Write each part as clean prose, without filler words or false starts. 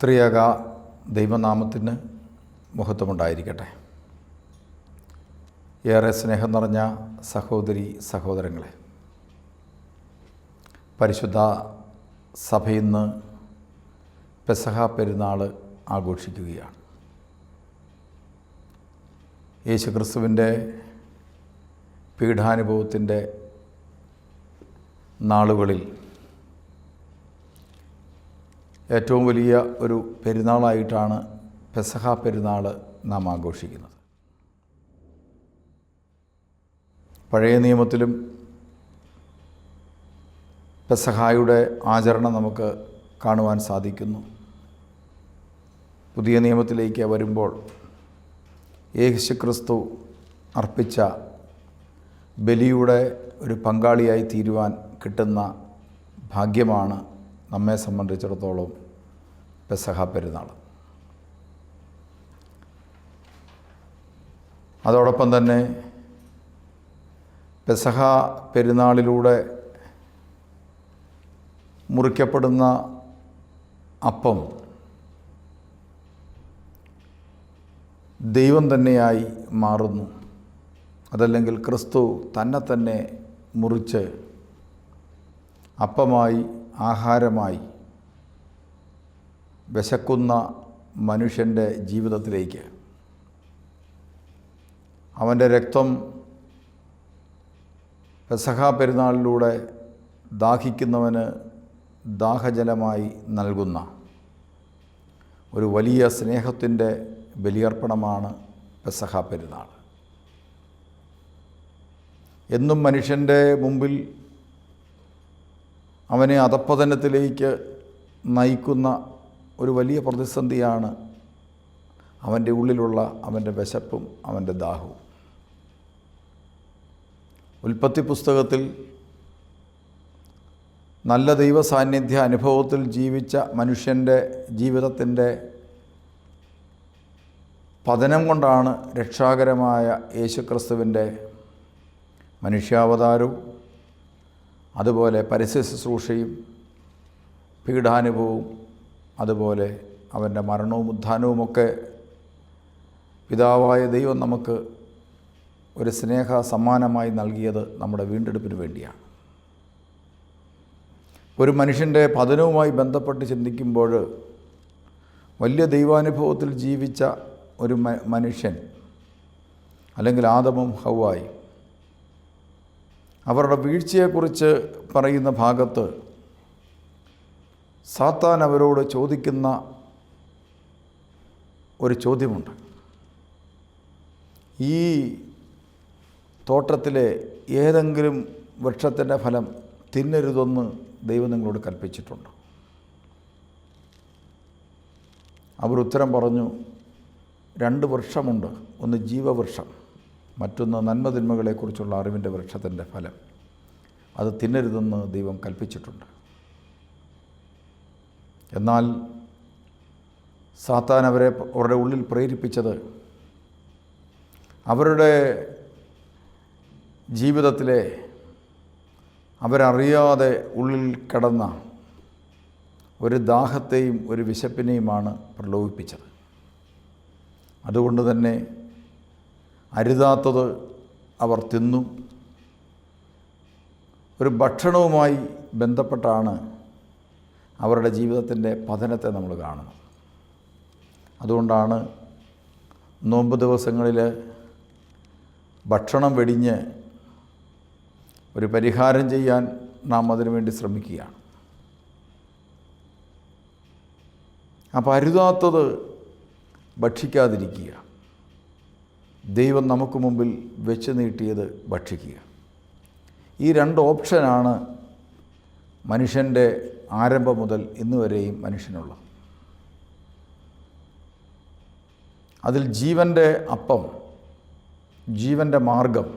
ത്രിയേക ദൈവനാമത്തിന് മഹത്വമുണ്ടായിരിക്കട്ടെ. ഏറെ സ്നേഹം നിറഞ്ഞ സഹോദരി സഹോദരങ്ങളെ, പരിശുദ്ധ സഭ ഇന്ന് പെസഹ പെരുന്നാൾ ആഘോഷിക്കുകയാണ്. യേശുക്രിസ്തുവിൻ്റെ പീഠാനുഭവത്തിൻ്റെ നാളുകളിൽ ഏറ്റവും വലിയ ഒരു പെരുന്നാളായിട്ടാണ് പെസഹ പെരുന്നാൾ നാം ആഘോഷിക്കുന്നത്. പഴയ നിയമത്തിലും പെസഹായുടെ ആചരണം നമുക്ക് കാണുവാൻ സാധിക്കുന്നു. പുതിയ നിയമത്തിലേക്ക് വരുമ്പോൾ യേശുക്രിസ്തു അർപ്പിച്ച ബലിയുടെ ഒരു പങ്കാളിയായി തീരുവാൻ കിട്ടുന്ന ഭാഗ്യമാണ് നമ്മെ സംബന്ധിച്ചിടത്തോളം പെസഹ പെരുന്നാൾ. അതോടൊപ്പം തന്നെ പെസഹ പെരുന്നാളിലൂടെ മുറിക്കപ്പെടുന്ന അപ്പം ദൈവം തന്നെയായി മാറുന്നു. അതല്ലെങ്കിൽ ക്രിസ്തു തന്നെ മുറിച്ച് അപ്പമായി, ആഹാരമായി വിശക്കുന്ന മനുഷ്യൻ്റെ ജീവിതത്തിലേക്ക് അവൻ്റെ രക്തം പെസഹ പെരുന്നാളിലൂടെ ദാഹിക്കുന്നവന് ദാഹജലമായി നൽകുന്ന ഒരു വലിയ സ്നേഹത്തിൻ്റെ ബലിയർപ്പണമാണ് പെസഹ പെരുന്നാൾ. എന്നും മനുഷ്യൻ്റെ മുമ്പിൽ അവനെ അധപ്പതനത്തിലേക്ക് നയിക്കുന്ന ഒരു വലിയ പ്രതിസന്ധിയാണ് അവൻ്റെ ഉള്ളിലുള്ള അവൻ്റെ വിശപ്പും അവൻ്റെ ദാഹവും. ഉൽപ്പത്തി പുസ്തകത്തിൽ നല്ല ദൈവ സാന്നിധ്യ അനുഭവത്തിൽ ജീവിച്ച മനുഷ്യൻ്റെ ജീവിതത്തിൻ്റെ പതനം കൊണ്ടാണ് രക്ഷാകരമായ യേശുക്രിസ്തുവിൻ്റെ മനുഷ്യാവതാരവും അതുപോലെ പരസ്യ ശുശ്രൂഷയും പീഡാനുഭവവും അതുപോലെ അവൻ്റെ മരണവും ഉത്ഥാനവുമൊക്കെ പിതാവായ ദൈവം നമുക്ക് ഒരു സ്നേഹ സമ്മാനമായി നൽകിയത് നമ്മുടെ വീണ്ടെടുപ്പിന് വേണ്ടിയാണ്. ഒരു മനുഷ്യൻ്റെ പതനവുമായി ബന്ധപ്പെട്ട് ചിന്തിക്കുമ്പോൾ വലിയ ദൈവാനുഭവത്തിൽ ജീവിച്ച ഒരു മനുഷ്യൻ അല്ലെങ്കിൽ ആദമും ഹവ്വായും അവരുടെ വീഴ്ചയെക്കുറിച്ച് പറയുന്ന ഭാഗത്ത് സാത്താൻ അവരോട് ചോദിക്കുന്ന ഒരു ചോദ്യമുണ്ട്. ഈ തോട്ടത്തിലെ ഏതെങ്കിലും വൃക്ഷത്തിൻ്റെ ഫലം തിന്നരുതെന്ന് ദൈവം നിങ്ങളോട് കൽപ്പിച്ചിട്ടുണ്ടോ? അവർ ഉത്തരം പറഞ്ഞു, 2 വൃക്ഷമുണ്ട്, ഒന്ന് ജീവവൃക്ഷം, മറ്റൊന്ന് നന്മതിന്മകളെക്കുറിച്ചുള്ള അറിവിൻ്റെ വൃക്ഷത്തിൻ്റെ ഫലം, അത് തിന്നരുതെന്ന് ദൈവം കൽപ്പിച്ചിട്ടുണ്ട്. എന്നാൽ സാത്താൻ അവരുടെ ഉള്ളിൽ പ്രേരിപ്പിച്ചത് അവരുടെ ജീവിതത്തിലെ അവരറിയാതെ ഉള്ളിൽ കിടന്ന ഒരു ദാഹത്തെയും ഒരു വിശപ്പിനെയുമാണ് പ്രലോഭിപ്പിച്ചത്. അതുകൊണ്ട് തന്നെ അരുതാത്തത് അവർ തിന്നു. ഒരു ഭക്ഷണവുമായി ബന്ധപ്പെട്ടാണ് അവരുടെ ജീവിതത്തിൻ്റെ പതനത്തെ നമ്മൾ കാണുന്നത്. അതുകൊണ്ടാണ് നോമ്പ് ദിവസങ്ങളിൽ ഭക്ഷണം വെടിഞ്ഞ് ഒരു പരിഹാരം ചെയ്യാൻ നാം അതിനുവേണ്ടി ശ്രമിക്കുകയാണ്. അപ്പോൾ അരുതാത്തത് ഭക്ഷിക്കാതിരിക്കുക, ദൈവം നമുക്ക് മുമ്പിൽ വെച്ച് നീട്ടിയത് ഭക്ഷിക്കുക. ഈ 2 ഓപ്ഷനാണ് മനുഷ്യൻ്റെ ആരംഭം മുതൽ ഇന്ന് വരെയും മനുഷ്യനുള്ളത്. അതിൽ ജീവൻ്റെ അപ്പം, ജീവൻ്റെ മാർഗം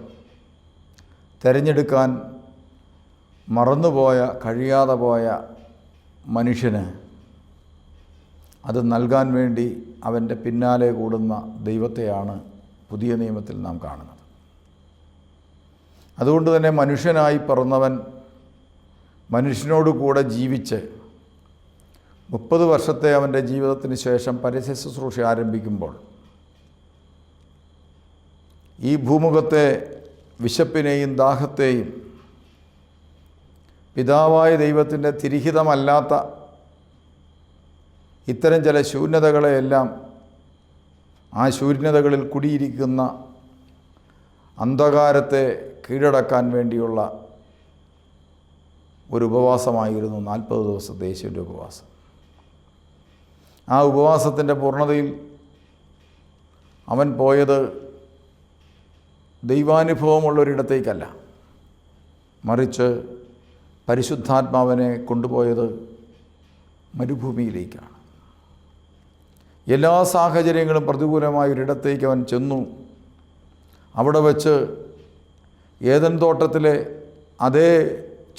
തിരഞ്ഞെടുക്കാൻ മറന്നുപോയ, കഴിയാതെ പോയ മനുഷ്യന് അത് നൽകാൻ വേണ്ടി അവൻ്റെ പിന്നാലെ കൂടുന്ന ദൈവത്തെയാണ് പുതിയ നിയമത്തിൽ നാം കാണുന്നത്. അതുകൊണ്ട് തന്നെ മനുഷ്യനായി പിറന്നവൻ മനുഷ്യനോട് കൂടെ ജീവിച്ച് 30 വർഷത്തെ അവൻ്റെ ജീവിതത്തിന് ശേഷം പരസ്യ ശുശ്രൂഷ ആരംഭിക്കുമ്പോൾ ഈ ഭൂമുഖത്തെ വിശപ്പിനെയും ദാഹത്തെയും പിതാവായ ദൈവത്തിൻ്റെ തിരിഹിതമല്ലാത്ത ഇത്തരം ചില ശൂന്യതകളെയെല്ലാം ആ ശൂന്യതകളിൽ കുടിയിരിക്കുന്ന അന്ധകാരത്തെ കീഴടക്കാൻ വേണ്ടിയുള്ള ഒരു ഉപവാസമായിരുന്നു 40 ദിവസത്തെ യേശുവിൻ്റെ ഉപവാസം. ആ ഉപവാസത്തിൻ്റെ പൂർണ്ണതയിൽ അവൻ പോയത് ദൈവാനുഭവമുള്ളൊരിടത്തേക്കല്ല, മറിച്ച് പരിശുദ്ധാത്മാവിനെ കൊണ്ടുപോയത് മരുഭൂമിയിലേക്കാണ്. എല്ലാ സാഹചര്യങ്ങളും പ്രതികൂലമായ ഒരിടത്തേക്ക് അവൻ ചെന്നു. അവിടെ വച്ച് ഏദൻ തോട്ടത്തിലെ അതേ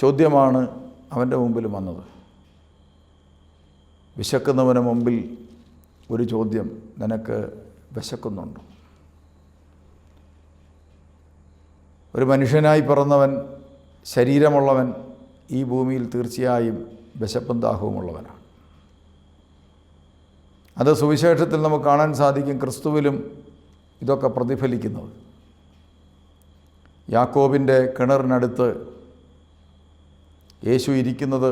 ചോദ്യമാണ് അവൻ്റെ മുമ്പിൽ വന്നത്. വിശക്കുന്നവന് മുമ്പിൽ ഒരു ചോദ്യം, നിനക്ക് വിശക്കുന്നുണ്ടോ? ഒരു മനുഷ്യനായി പിറന്നവൻ, ശരീരമുള്ളവൻ ഈ ഭൂമിയിൽ തീർച്ചയായും വിശപ്പും ദാഹവുമുള്ളവനാണ്. അത് സുവിശേഷത്തിൽ നമുക്ക് കാണാൻ സാധിക്കും. ക്രിസ്തുവിലും ഇതൊക്കെ പ്രതിഫലിക്കുന്നത്. യാക്കോബിൻ്റെ കിണറിനടുത്ത് യേശു ഇരിക്കുന്നത്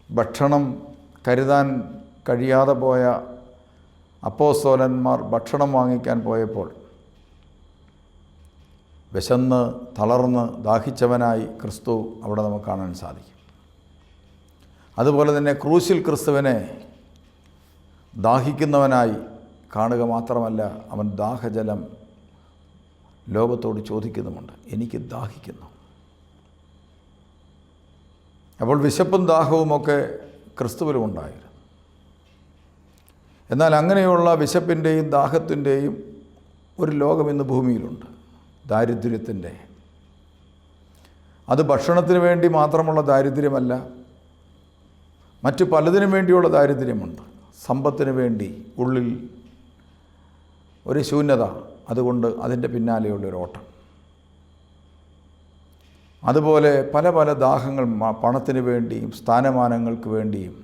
ഭക്ഷണം കരുതാൻ കഴിയാതെ പോയ അപ്പോസ്തലന്മാർ ഭക്ഷണം വാങ്ങിക്കാൻ പോയപ്പോൾ വിശന്ന് തളർന്ന് ദാഹിച്ചവനായി ക്രിസ്തു അവിടെ നമുക്ക് കാണാൻ സാധിക്കും. അതുപോലെ തന്നെ ക്രൂശിൽ ക്രിസ്തുവിനെ ദാഹിക്കുന്നവനായി കാണുക മാത്രമല്ല, അവൻ ദാഹജലം ലോകത്തോട് ചോദിക്കുന്നുമുണ്ട്, എനിക്ക് ദാഹിക്കുന്നു. അപ്പോൾ വിശപ്പും ദാഹവുമൊക്കെ ക്രിസ്തുവിലും ഉണ്ടായിരുന്നു. എന്നാൽ അങ്ങനെയുള്ള വിശപ്പിൻ്റെയും ദാഹത്തിൻ്റെയും ഒരു ലോകം ഇന്ന് ഭൂമിയിലുണ്ട്, ദാരിദ്ര്യത്തിൻ്റെ. അത് ഭക്ഷണത്തിന് വേണ്ടി മാത്രമുള്ള ദാരിദ്ര്യമല്ല, മറ്റു പലതിനും വേണ്ടിയുള്ള ദാരിദ്ര്യമുണ്ട്. സമ്പത്തിന് വേണ്ടി ഉള്ളിൽ ഒരു ശൂന്യത, അതുകൊണ്ട് അതിൻ്റെ പിന്നാലെയുള്ളൊരു ഓട്ടം. അതുപോലെ പല പല ദാഹങ്ങൾ, പണത്തിന് വേണ്ടിയും സ്ഥാനമാനങ്ങൾക്ക് വേണ്ടിയും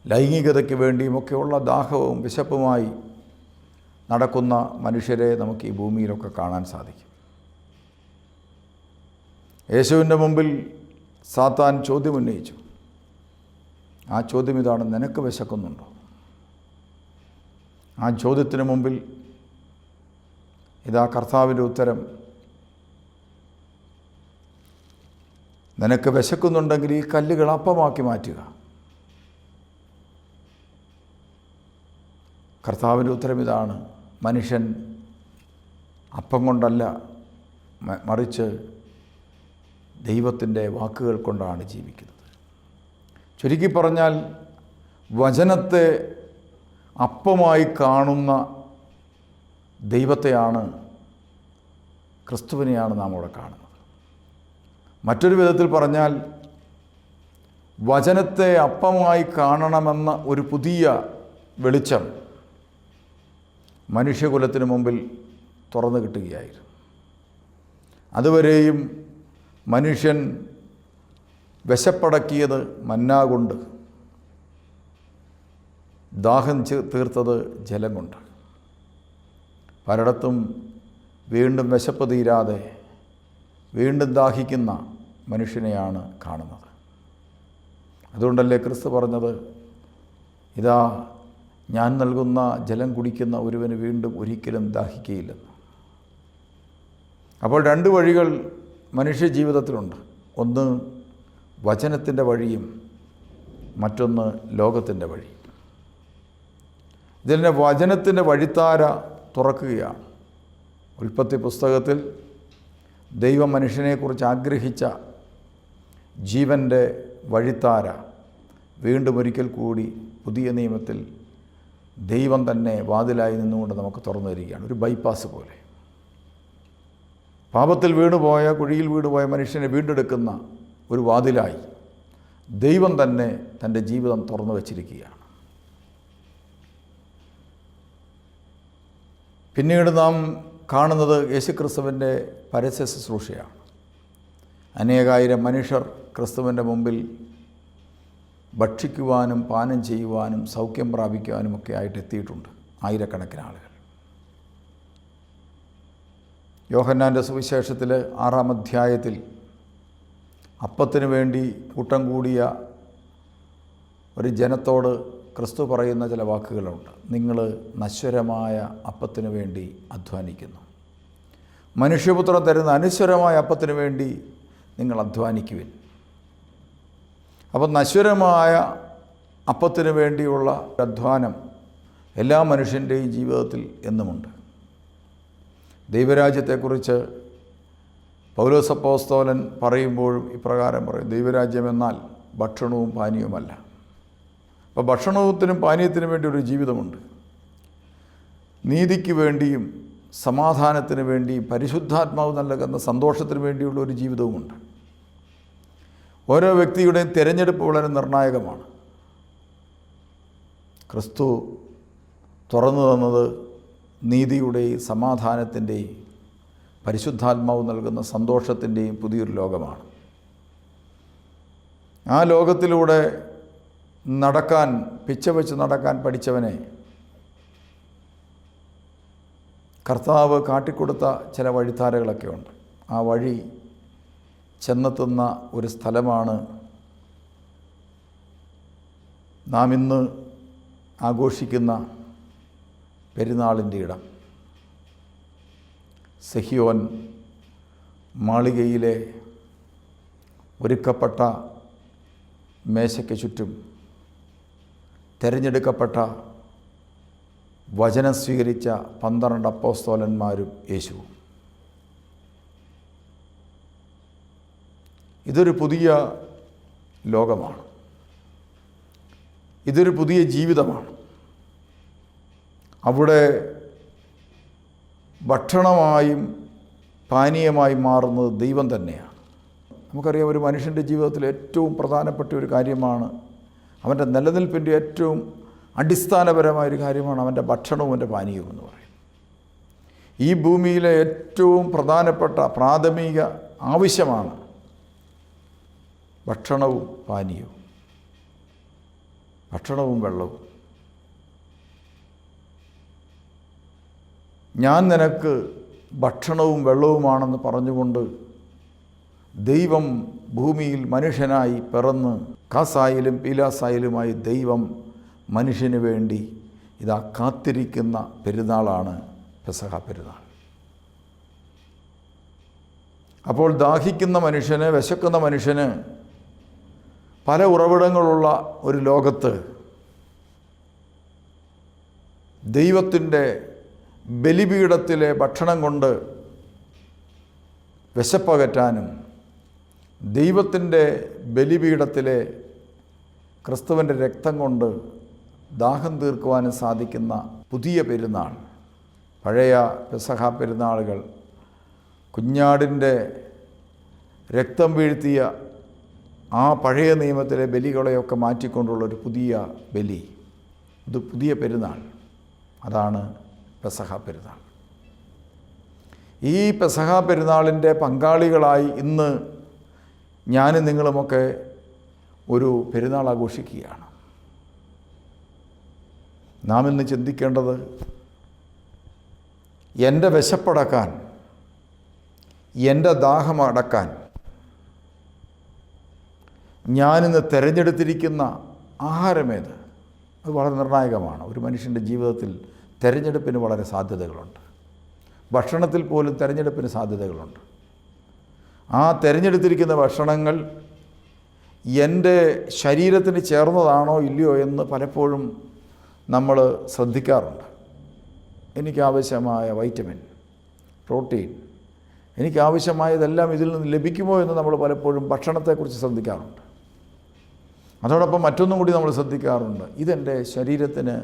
ലൈംഗികതയ്ക്ക് വേണ്ടിയുമൊക്കെയുള്ള ദാഹവും വിശപ്പുമായി നടക്കുന്ന മനുഷ്യരെ നമുക്ക് ഈ ഭൂമിയിലൊക്കെ കാണാൻ സാധിക്കും. യേശുവിൻ്റെ മുമ്പിൽ സാത്താൻ ചോദ്യമുന്നയിച്ചു. ആ ചോദ്യം ഇതാണ്, നിനക്ക് വിശക്കുന്നുണ്ടോ? ആ ചോദ്യത്തിന് മുമ്പിൽ ഇതാ കർത്താവിൻ്റെ ഉത്തരം, നിനക്ക് വിശക്കുന്നുണ്ടെങ്കിൽ ഈ കല്ലുകൾ അപ്പമാക്കി മാറ്റുക. കർത്താവിൻ്റെ ഉത്തരം ഇതാണ്, മനുഷ്യൻ അപ്പം കൊണ്ടല്ല, മറിച്ച് ദൈവത്തിൻ്റെ വാക്കുകൾ കൊണ്ടാണ് ജീവിക്കുന്നത്. ചുരുക്കി പറഞ്ഞാൽ വചനത്തെ അപ്പമായി കാണുന്ന ദൈവത്തെയാണ്, ക്രിസ്തുവിനെയാണ് നാം ഇവിടെ കാണുന്നത്. മറ്റൊരു വിധത്തിൽ പറഞ്ഞാൽ വചനത്തെ അപ്പമായി കാണണമെന്ന ഒരു പുതിയ വെളിച്ചം മനുഷ്യകുലത്തിന് മുമ്പിൽ തുറന്നു കിട്ടുകയായിരുന്നു. അതുവരെയും മനുഷ്യൻ വിശപ്പടക്കിയത് മന്നാ കൊണ്ട്, ദാഹം തീർത്തത് ജലം കൊണ്ട്. പലയിടത്തും വീണ്ടും വിശപ്പ് തീരാതെ വീണ്ടും ദാഹിക്കുന്ന മനുഷ്യനെയാണ് കാണുന്നത്. അതുകൊണ്ടല്ലേ ക്രിസ്തു പറഞ്ഞത്, ഇതാ ഞാൻ നൽകുന്ന ജലം കുടിക്കുന്ന ഒരുവന് വീണ്ടും ഒരിക്കലും ദാഹിക്കുകയില്ലെന്ന്. അപ്പോൾ 2 വഴികൾ മനുഷ്യ ജീവിതത്തിലുണ്ട്. ഒന്ന് വചനത്തിൻ്റെ വഴിയും മറ്റൊന്ന് ലോകത്തിൻ്റെ വഴി. ഇതിൻ്റെ വചനത്തിൻ്റെ വഴിത്താര തുറക്കുകയാണ്. ഉൽപ്പത്തി പുസ്തകത്തിൽ ദൈവം മനുഷ്യനെക്കുറിച്ച് ആഗ്രഹിച്ച ജീവൻ്റെ വഴിത്താര വീണ്ടും ഒരിക്കൽ കൂടി പുതിയ നിയമത്തിൽ ദൈവം തന്നെ വാതിലായി നിന്നുകൊണ്ട് നമുക്ക് തുറന്നു തരികയാണ്. ഒരു ബൈപ്പാസ് പോലെ പാപത്തിൽ വീണുപോയ, കുഴിയിൽ വീണുപോയ മനുഷ്യനെ വീണ്ടെടുക്കുന്ന ഒരു വാതിലായി ദൈവം തന്നെ തൻ്റെ ജീവിതം തുറന്നു വച്ചിരിക്കുകയാണ്. പിന്നീട് നാം കാണുന്നത് യേശുക്രിസ്തുവിൻ്റെ പരസ്യ ശുശ്രൂഷയാണ്. അനേകായിരം മനുഷ്യർ ക്രിസ്തുവിൻ്റെ മുമ്പിൽ ഭക്ഷിക്കുവാനും പാനം ചെയ്യുവാനും സൗഖ്യം പ്രാപിക്കുവാനും ഒക്കെ ആയിട്ട് എത്തിയിട്ടുണ്ട് ആയിരക്കണക്കിന് ആളുകൾ. യോഹന്നാൻ്റെ സുവിശേഷത്തിൽ 6-ാം അധ്യായത്തിൽ അപ്പത്തിന് വേണ്ടി കൂട്ടം കൂടിയ ഒരു ജനത്തോട് ക്രിസ്തു പറയുന്ന ചില വാക്കുകളുണ്ട്. നിങ്ങൾ നശ്വരമായ അപ്പത്തിന് വേണ്ടി അധ്വാനിക്കുന്നു, മനുഷ്യപുത്രൻ തരുന്ന അനശ്വരമായ അപ്പത്തിന് വേണ്ടി നിങ്ങൾ അധ്വാനിക്കുവിൻ. അപ്പം നശ്വരമായ അപ്പത്തിന് വേണ്ടിയുള്ള അധ്വാനം എല്ലാ മനുഷ്യൻ്റെയും ജീവിതത്തിൽ എന്നുമുണ്ട്. ദൈവരാജ്യത്തെക്കുറിച്ച് പൗലോസ് അപ്പോസ്തലൻ പറയുമ്പോഴും ഇപ്രകാരം പറയും, ദൈവരാജ്യം എന്നാൽ ഭക്ഷണവും പാനീയവുമല്ല. അപ്പോൾ ഭക്ഷണത്തിനും പാനീയത്തിനും വേണ്ടി ഒരു ജീവിതമുണ്ട്. നീതിക്ക് വേണ്ടിയും സമാധാനത്തിന് വേണ്ടിയും പരിശുദ്ധാത്മാവ് നൽകുന്ന സന്തോഷത്തിന് വേണ്ടിയുള്ള ഒരു ജീവിതവുമുണ്ട്. ഓരോ വ്യക്തിയുടെയും തിരഞ്ഞെടുപ്പ് വളരെ നിർണായകമാണ്. ക്രിസ്തു തുറന്നു തന്നത് നീതിയുടെയും സമാധാനത്തിൻ്റെയും പരിശുദ്ധാത്മാവ് നൽകുന്ന സന്തോഷത്തിൻ്റെയും പുതിയൊരു ലോകമാണ്. ആ ലോകത്തിലൂടെ നടക്കാൻ, പിച്ച വെച്ച് നടക്കാൻ പഠിച്ചവനെ കർത്താവ് കാട്ടിക്കൊടുത്ത ചില വഴിത്താരകളൊക്കെ ഉണ്ട്. ആ വഴി ചെന്നെത്തുന്ന ഒരു സ്ഥലമാണ് നാം ഇന്ന് ആഘോഷിക്കുന്ന പെരുന്നാളിൻ്റെ ഇടം. സെഹിയോൻ മാളികയിലെ ഒരുക്കപ്പെട്ട മേശയ്ക്ക് ചുറ്റും തിരഞ്ഞെടുക്കപ്പെട്ട വചനം സ്വീകരിച്ച 12 അപ്പോസ്തലന്മാരും യേശുവും. ഇതൊരു പുതിയ ലോകമാണ്, ഇതൊരു പുതിയ ജീവിതമാണ്. അവിടെ ഭക്ഷണമായും പാനീയമായും മാറുന്നത് ദൈവം തന്നെയാണ്. നമുക്കറിയാം, ഒരു മനുഷ്യൻ്റെ ജീവിതത്തിൽ ഏറ്റവും പ്രധാനപ്പെട്ട ഒരു കാര്യമാണ്, അവൻ്റെ നിലനിൽപ്പിൻ്റെ ഏറ്റവും അടിസ്ഥാനപരമായൊരു കാര്യമാണ് അവൻ്റെ ഭക്ഷണവും അവൻ്റെ പാനീയവും എന്ന് പറയും. ഈ ഭൂമിയിലെ ഏറ്റവും പ്രധാനപ്പെട്ട പ്രാഥമിക ആവശ്യമാണ് ഭക്ഷണവും പാനീയവും, ഭക്ഷണവും വെള്ളവും. ഞാൻ നിനക്ക് ഭക്ഷണവും വെള്ളവുമാണെന്ന് പറഞ്ഞുകൊണ്ട് ദൈവം ഭൂമിയിൽ മനുഷ്യനായി പിറന്ന് കാസായിലും പീലാസായിലുമായി ദൈവം മനുഷ്യന് വേണ്ടി ഇതാ കാത്തിരിക്കുന്ന പെരുന്നാളാണ് പെസഹ പെരുന്നാൾ. അപ്പോൾ ദാഹിക്കുന്ന മനുഷ്യന്, വിശക്കുന്ന മനുഷ്യന് പല ഉറവിടങ്ങളുള്ള ഒരു ലോകത്ത് ദൈവത്തിൻ്റെ ബലിപീഠത്തിലെ ഭക്ഷണം കൊണ്ട് വിശപ്പകറ്റാനും ദൈവത്തിൻ്റെ ബലിപീഠത്തിലെ ക്രിസ്തുവിൻ്റെ രക്തം കൊണ്ട് ദാഹം തീർക്കുവാനും സാധിക്കുന്ന പുതിയ പെരുന്നാൾ. പഴയ പെസഹ പെരുന്നാളുകൾ കുഞ്ഞാടിൻ്റെ രക്തം വീഴ്ത്തിയ ആ പഴയ നിയമത്തിലെ ബലികളെയൊക്കെ മാറ്റിക്കൊണ്ടുള്ളൊരു പുതിയ ബലി, ഇത് പുതിയ പെരുന്നാൾ. അതാണ് പെസഹ പെരുന്നാൾ. ഈ പെസഹ പെരുന്നാളിൻ്റെ പങ്കാളികളായി ഇന്ന് ഞാനും നിങ്ങളുമൊക്കെ ഒരു പെരുന്നാൾ ആഘോഷിക്കുകയാണ്. നാം ഇന്ന് ചിന്തിക്കേണ്ടത്, എൻ്റെ വിശപ്പടക്കാൻ, എൻ്റെ ദാഹമടക്കാൻ ഞാനിന്ന് തിരഞ്ഞെടുത്തിരിക്കുന്ന ആഹാരമേത്? അത് വളരെ നിർണായകമാണ്. ഒരു മനുഷ്യൻ്റെ ജീവിതത്തിൽ തിരഞ്ഞെടുപ്പിന് വളരെ സാധ്യതകളുണ്ട്. ഭക്ഷണത്തിൽ പോലും തിരഞ്ഞെടുപ്പിന് സാധ്യതകളുണ്ട്. ആ തിരഞ്ഞെടുത്തിരിക്കുന്ന ഭക്ഷണങ്ങൾ എൻ്റെ ശരീരത്തിന് ചേർന്നതാണോ ഇല്ലയോ എന്ന് പലപ്പോഴും നമ്മൾ ശ്രദ്ധിക്കാറുണ്ട്. എനിക്കാവശ്യമായ വൈറ്റമിൻ, പ്രോട്ടീൻ, എനിക്കാവശ്യമായതെല്ലാം ഇതിൽ നിന്ന് ലഭിക്കുമോ എന്ന് നമ്മൾ പലപ്പോഴും ഭക്ഷണത്തെക്കുറിച്ച് ശ്രദ്ധിക്കാറുണ്ട്. അതോടൊപ്പം മറ്റൊന്നും കൂടി നമ്മൾ ശ്രദ്ധിക്കാറുണ്ട്, ഇതെൻ്റെ ശരീരത്തിന്,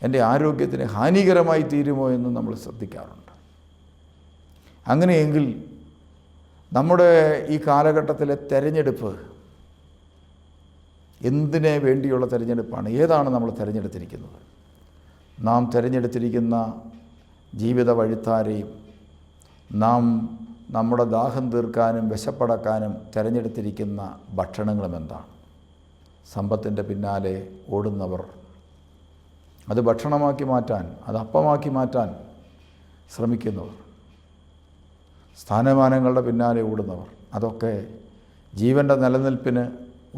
എൻ്റെ ആരോഗ്യത്തിന് ഹാനികരമായി തീരുമോ എന്ന് നമ്മൾ ശ്രദ്ധിക്കാറുണ്ട്. അങ്ങനെയെങ്കിൽ നമ്മുടെ ഈ കാലഘട്ടത്തിലെ തിരഞ്ഞെടുപ്പ് എന്തിനു വേണ്ടിയുള്ള തിരഞ്ഞെടുപ്പാണ്? ഏതാണ് നമ്മൾ തിരഞ്ഞെടുത്തിരിക്കുന്നത്? നാം തിരഞ്ഞെടുത്തിരിക്കുന്ന ജീവിത വഴിത്താരയും നാം നമ്മുടെ ദാഹം തീർക്കാനും വിശപ്പടക്കാനും തിരഞ്ഞെടുത്തിരിക്കുന്ന ഭക്ഷണങ്ങളും എന്താണ്? സമ്പത്തിൻ്റെ പിന്നാലെ ഓടുന്നവർ, അത് ഭക്ഷണമാക്കി മാറ്റാൻ, അത് അപ്പമാക്കി മാറ്റാൻ ശ്രമിക്കുന്നവർ, സ്ഥാനമാനങ്ങളുടെ പിന്നാലെ ഓടുന്നവർ, അതൊക്കെ ജീവൻ്റെ നിലനിൽപ്പിന്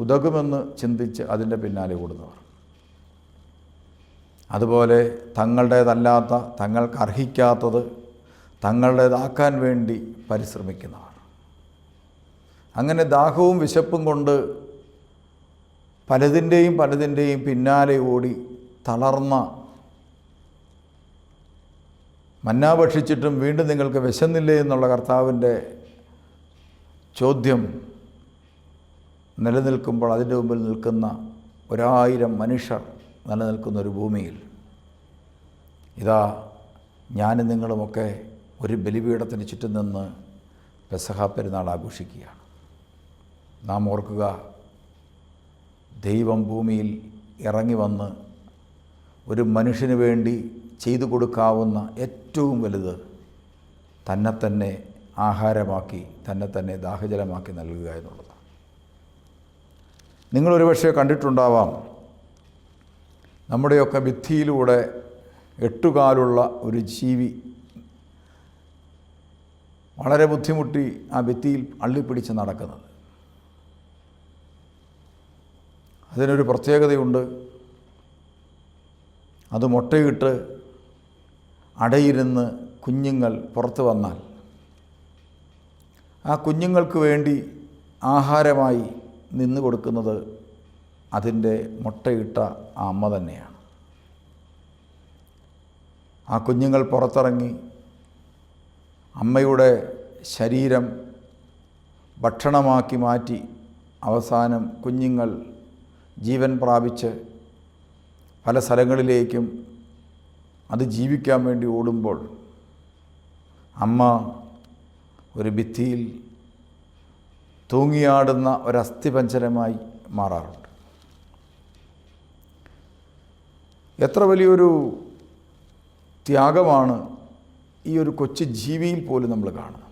ഉതകുമെന്ന് ചിന്തിച്ച് അതിൻ്റെ പിന്നാലെ ഓടുന്നവർ, അതുപോലെ തങ്ങളുടേതല്ലാത്ത, തങ്ങൾക്ക് അർഹിക്കാത്തത് തങ്ങളുടേതാക്കാൻ വേണ്ടി പരിശ്രമിക്കുന്നവർ, അങ്ങനെ ദാഹവും വിശപ്പും കൊണ്ട് പലതിൻ്റെയും പിന്നാലെ ഓടി തളർന്ന, മന്ന ഭക്ഷിച്ചിട്ടും വീണ്ടും നിങ്ങൾക്ക് വിശന്നില്ലേ എന്നുള്ള കർത്താവിൻ്റെ ചോദ്യം നിലനിൽക്കുമ്പോൾ അതിൻ്റെ മുമ്പിൽ നിൽക്കുന്ന 1000 മനുഷ്യർ നിലനിൽക്കുന്നൊരു ഭൂമിയിൽ ഇതാ ഞാനും നിങ്ങളുമൊക്കെ ഒരു ബലിപീഠത്തിന് ചുറ്റും നിന്ന് പെസഹ പെരുന്നാൾ ആഘോഷിക്കുകയാണ്. നാം ഓർക്കുക, ദൈവം ഭൂമിയിൽ ഇറങ്ങി വന്ന് ഒരു മനുഷ്യന് വേണ്ടി ചെയ്തു കൊടുക്കാവുന്ന ഏറ്റവും വലുത് തന്നെ ആഹാരമാക്കി, തന്നെ ദാഹജലമാക്കി നൽകുക എന്നുള്ളതാണ്. നിങ്ങളൊരു പക്ഷേ കണ്ടിട്ടുണ്ടാവാം, നമ്മുടെയൊക്കെ ഭിത്തിയിലൂടെ 8 കാലുള്ള ഒരു ജീവി വളരെ ബുദ്ധിമുട്ടി ആ ഭിത്തിയിൽ അള്ളിപ്പിടിച്ച് നടക്കുന്നത്. അതിനൊരു പ്രത്യേകതയുണ്ട്. അത് മുട്ടയിട്ട് അടയിരുന്ന് കുഞ്ഞുങ്ങൾ പുറത്ത് വന്നാൽ ആ കുഞ്ഞുങ്ങൾക്ക് വേണ്ടി ആഹാരമായി നിന്ന് കൊടുക്കുന്നത് അതിൻ്റെ മുട്ടയിട്ട ആ അമ്മ തന്നെയാണ്. ആ കുഞ്ഞുങ്ങൾ പുറത്തിറങ്ങി അമ്മയുടെ ശരീരം ഭക്ഷണമാക്കി മാറ്റി അവസാനം കുഞ്ഞുങ്ങൾ ജീവൻ പ്രാപിച്ച് പല സ്ഥലങ്ങളിലേക്കും അത് ജീവിക്കാൻ വേണ്ടി ഓടുമ്പോൾ അമ്മ ഒരു ഭിത്തിയിൽ തൂങ്ങിയാടുന്ന ഒരസ്ഥിപഞ്ജരമായി മാറാറുണ്ട്. എത്ര വലിയൊരു ത്യാഗമാണ് ഈ ഒരു കൊച്ചു ജീവിയിൽ പോലും നമ്മൾ കാണുന്നത്.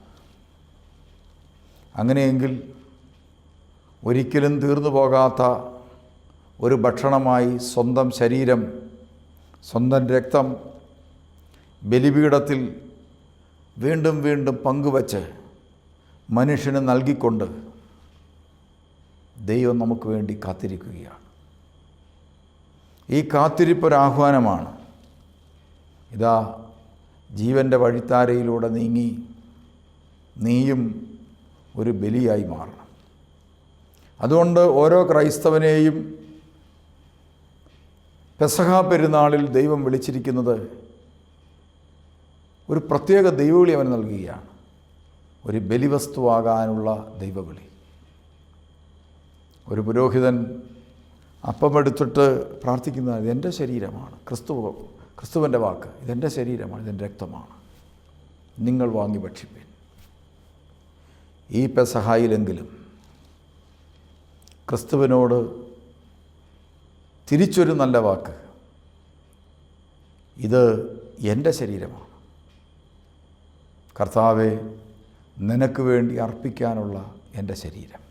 അങ്ങനെയെങ്കിൽ ഒരിക്കലും തീർന്നു പോകാത്ത ഒരു ഭക്ഷണമായി സ്വന്തം ശരീരം, സ്വന്തം രക്തം ബലിപീഠത്തിൽ വീണ്ടും വീണ്ടും പങ്കുവച്ച് മനുഷ്യന് നൽകിക്കൊണ്ട് ദൈവം നമുക്ക് വേണ്ടി കാത്തിരിക്കുകയാണ്. ഈ കാത്തിരിപ്പൊരാഹ്വാനമാണ്. ഇതാ ജീവൻ്റെ വഴിത്താരയിലൂടെ നീങ്ങി നീയും ഒരു ബലിയായി മാറണം. അതുകൊണ്ട് ഓരോ ക്രൈസ്തവനെയും പെസഹ പെരുന്നാളിൽ ദൈവം വിളിച്ചിരിക്കുന്നത് ഒരു പ്രത്യേക ദൈവവിളി അവൻ നൽകുകയാണ്. ഒരു ബലിവസ്തുവാകാനുള്ള ദൈവവിളി. ഒരു പുരോഹിതൻ അപ്പമെടുത്തിട്ട് പ്രാർത്ഥിക്കുന്നത് ഇതെൻ്റെ ശരീരമാണ്, ക്രിസ്തുവിൻ്റെ വാക്ക്, ഇതെൻ്റെ ശരീരമാണ്, ഇതെൻ്റെ രക്തമാണ്, നിങ്ങൾ വാങ്ങി ഭക്ഷിപ്പിൻ. ഈ പെസഹായിലെങ്കിലും ക്രിസ്തുവിനോട് തിരിച്ചൊരു നല്ല വാക്ക്, ഇത് എൻ്റെ ശരീരമാണ്, കർത്താവെ നിനക്ക് വേണ്ടി അർപ്പിക്കാനുള്ള എൻ്റെ ശരീരം.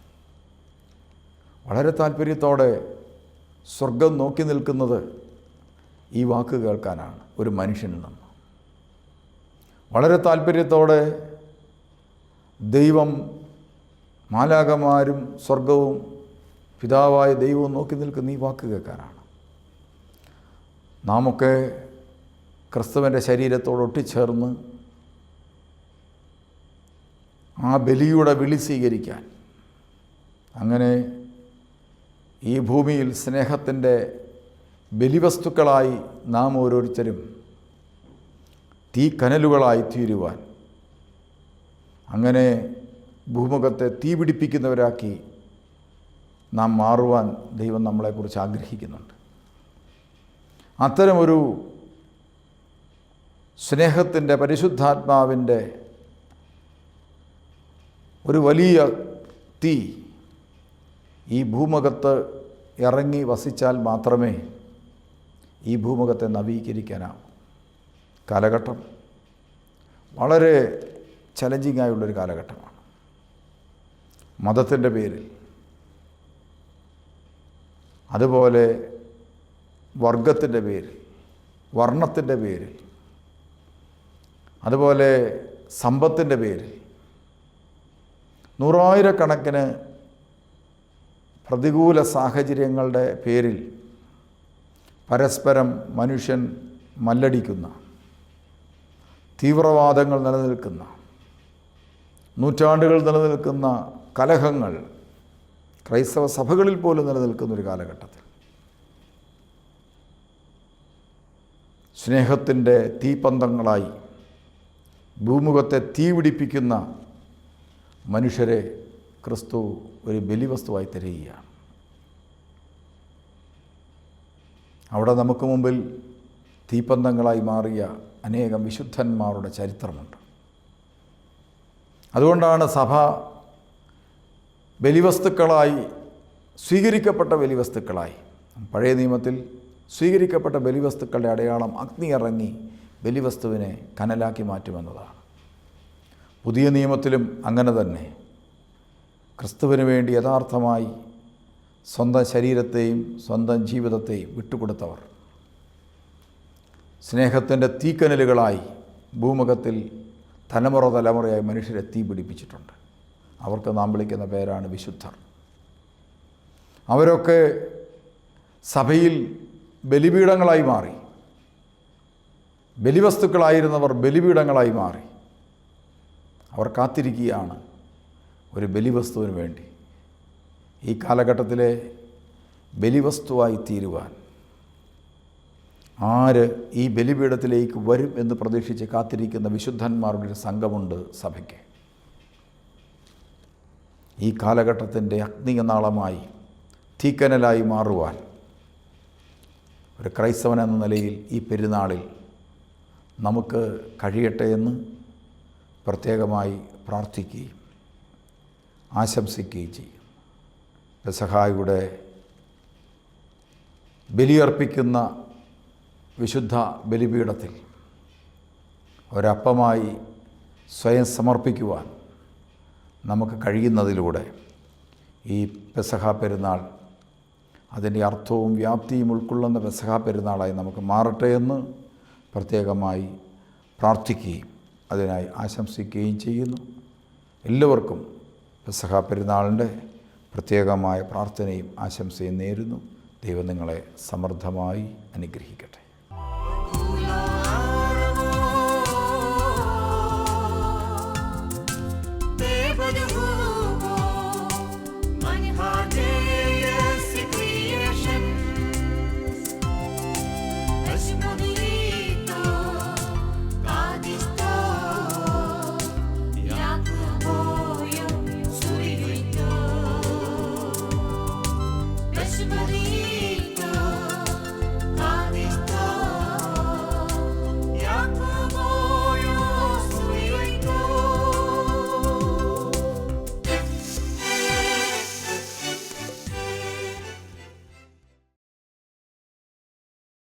വളരെ താല്പര്യത്തോടെ സ്വർഗം നോക്കി നിൽക്കുന്നത് ഈ വാക്ക് കേൾക്കാനാണ് ഒരു മനുഷ്യനിൽ നിന്ന്. വളരെ താല്പര്യത്തോടെ ദൈവം, മാലാഖമാരും സ്വർഗവും പിതാവായ ദൈവവും നോക്കി നിൽക്കുന്ന ഈ വാക്ക് കേൾക്കാനാണ്. നാമൊക്കെ ക്രിസ്തുവിൻ്റെ ശരീരത്തോട് ഒട്ടിച്ചേർന്ന് ആ ബലിയുടെ വിളി സ്വീകരിക്കാൻ, അങ്ങനെ ഈ ഭൂമിയിൽ സ്നേഹത്തിൻ്റെ ബലിവസ്തുക്കളായി നാം ഓരോരുത്തരും തീക്കനലുകളായി തീരുവാൻ, അങ്ങനെ ഭൂമുഖത്തെ തീ പിടിപ്പിക്കുന്നവരാക്കി നാം മാറുവാൻ ദൈവം നമ്മളെക്കുറിച്ച് ആഗ്രഹിക്കുന്നുണ്ട്. അത്തരമൊരു സ്നേഹത്തിൻ്റെ, പരിശുദ്ധാത്മാവിൻ്റെ ഒരു വലിയ തീ ഈ ഭൂമുഖത്ത് ഇറങ്ങി വസിച്ചാൽ മാത്രമേ ഈ ഭൂമുഖത്തെ നവീകരിക്കാനാവൂ. കാലഘട്ടം വളരെ ചലഞ്ചിങ് ആയുള്ളൊരു കാലഘട്ടമാണ്. മതത്തിൻ്റെ പേരിൽ അതുപോലെ വർഗത്തിൻ്റെ പേരിൽ, വർണ്ണത്തിൻ്റെ പേരിൽ, അതുപോലെ സമ്പത്തിൻ്റെ പേരിൽ നൂറായിരക്കണക്കിന് പ്രതികൂല സാഹചര്യങ്ങളുടെ പേരിൽ പരസ്പരം മനുഷ്യൻ മല്ലടിക്കുന്ന, തീവ്രവാദങ്ങൾ നിലനിൽക്കുന്ന, നൂറ്റാണ്ടുകൾ നിലനിൽക്കുന്ന കലഹങ്ങൾ ക്രൈസ്തവ സഭകളിൽ പോലും നിലനിൽക്കുന്നൊരു കാലഘട്ടത്തിൽ സ്നേഹത്തിൻ്റെ തീപ്പന്തങ്ങളായി ഭൂമുഖത്തെ തീപിടിപ്പിക്കുന്ന മനുഷ്യരെ ക്രിസ്തു ഒരു ബലിവസ്തുവായി തരികയാണ്. അവിടെ നമുക്ക് മുമ്പിൽ തീപ്പന്തങ്ങളായി മാറിയ അനേകം വിശുദ്ധന്മാരുടെ ചരിത്രമുണ്ട്. അതുകൊണ്ടാണ് സഭ ബലിവസ്തുക്കളായി, സ്വീകരിക്കപ്പെട്ട ബലിവസ്തുക്കളായി, പഴയ നിയമത്തിൽ സ്വീകരിക്കപ്പെട്ട ബലിവസ്തുക്കളുടെ അടയാളം അഗ്നി ഇറങ്ങി ബലിവസ്തുവിനെ കനലാക്കി മാറ്റുമെന്നതാണ്. പുതിയ നിയമത്തിലും അങ്ങനെ തന്നെ ക്രിസ്തുവിന് വേണ്ടി യഥാർത്ഥമായി സ്വന്തം ശരീരത്തെയും സ്വന്തം ജീവിതത്തെയും വിട്ടുകൊടുത്തവർ സ്നേഹത്തിൻ്റെ തീക്കനലുകളായി ഭൂമുഖത്തിൽ തലമുറ തലമുറയായി മനുഷ്യരെ തീ പിടിപ്പിച്ചിട്ടുണ്ട്. അവർക്ക് നാം വിളിക്കുന്ന പേരാണ് വിശുദ്ധർ. അവരൊക്കെ സഭയിൽ ബലിപീഠങ്ങളായി മാറി. ബലിവസ്തുക്കളായിരുന്നവർ ബലിപീഠങ്ങളായി മാറി. അവർ കാത്തിരിക്കുകയാണ് ഒരു ബലിവസ്തുവിന് വേണ്ടി. ഈ കാലഘട്ടത്തിലെ ബലിവസ്തുവായി തീരുവാൻ ആര് ഈ ബലിപീഠത്തിലേക്ക് വരും എന്ന് പ്രതീക്ഷിച്ച് കാത്തിരിക്കുന്ന വിശുദ്ധന്മാരുടെ ഒരു സംഘമുണ്ട് സഭയ്ക്ക്. ഈ കാലഘട്ടത്തിൻ്റെ അഗ്നിനാളമായി, തീക്കനലായി മാറുവാൻ ഒരു ക്രൈസ്തവൻ എന്ന നിലയിൽ ഈ പെരുന്നാളിൽ നമുക്ക് കഴിയട്ടെ എന്ന് പ്രത്യേകമായി പ്രാർത്ഥിക്കുകയും ആശംസിക്കുകയും ചെയ്യും. പെസഹായുടെ ബലിയർപ്പിക്കുന്ന വിശുദ്ധ ബലിപീഠത്തിൽ ഒരപ്പമായി സ്വയം സമർപ്പിക്കുവാൻ നമുക്ക് കഴിയുന്നതിലൂടെ ഈ പെസഹ പെരുന്നാൾ അതിൻ്റെ അർത്ഥവും വ്യാപ്തിയും ഉൾക്കൊള്ളുന്ന പെസഹ പെരുന്നാളായി നമുക്ക് മാറട്ടെ എന്ന് പ്രത്യേകമായി പ്രാർത്ഥിക്കുകയും അതിനായി ആശംസിക്കുകയും ചെയ്യുന്നു. എല്ലാവർക്കും പെസഹ പെരുന്നാളിൻ്റെ പ്രത്യേകമായ പ്രാർത്ഥനയും ആശംസയും നേരുന്നു. ദൈവം നിങ്ങളെ സമൃദ്ധമായി അനുഗ്രഹിക്കട്ടെ. Believe.